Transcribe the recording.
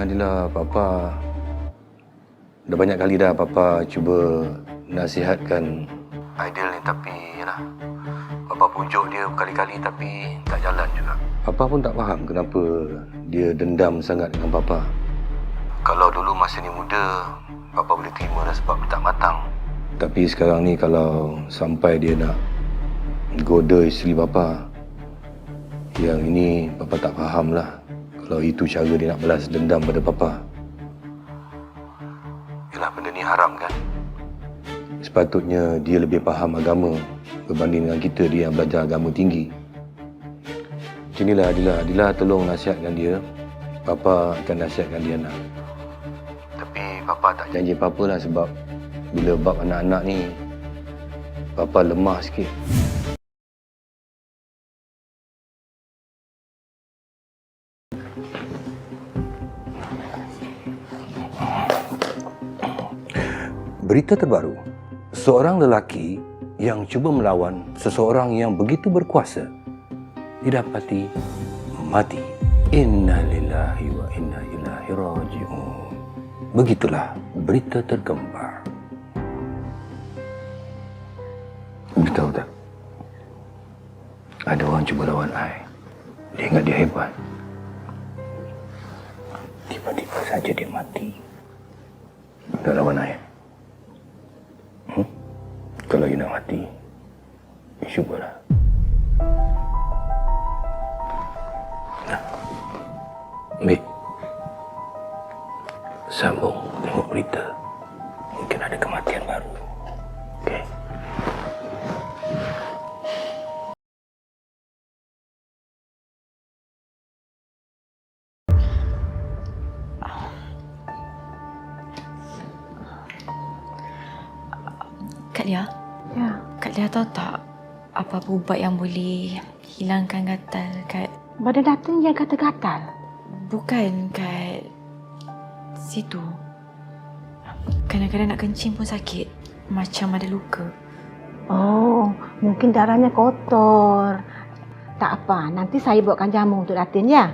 Adila, Papa dah banyak kali dah Papa cuba nasihatkan Aidil ni, tapi yalah, Papa pujuk dia berkali-kali tapi tak jalan juga. Papa pun tak faham kenapa dia dendam sangat dengan Papa. Kalau dulu masa ni muda, Papa boleh terima dah sebab dia tak matang. Tapi sekarang ni kalau sampai dia nak goda isteri Papa, yang ini Papa tak faham lah. Kalau itu cara dia nak balas dendam pada Papa. Yalah, benda ni haram kan? Sepatutnya dia lebih faham agama berbanding dengan kita, dia yang belajar agama tinggi. Macam inilah Adila. Adila tolong nasihatkan dia. Papa akan nasihatkan dia nak. Tapi Papa tak janji apa-apa lah sebab bila bab anak-anak ni, Papa lemah sikit. Berita terbaru, seorang lelaki yang cuba melawan seseorang yang begitu berkuasa didapati mati. Inna lillahi wa inna ilaihi raji'un. Begitulah berita tergembar. Tahu tak? Ada orang cuba lawan I. Dia ingat dia hebat. Tiba-tiba saja dia mati. Tak lawan I. Kalau you nak mati, syukurlah. Nah, ambil. Sambung tengok berita. Mungkin ada kematian baru. Okey. Kak Lia? Ya. Kak Lia tahu tak apa ubat yang boleh hilangkan gatal kat... Badan Datin yang gatal-gatal? Bukan, kat situ. Kadang-kadang nak kencing pun sakit. Macam ada luka. Oh, mungkin darahnya kotor. Tak apa, nanti saya buatkan jamu untuk Datin ya.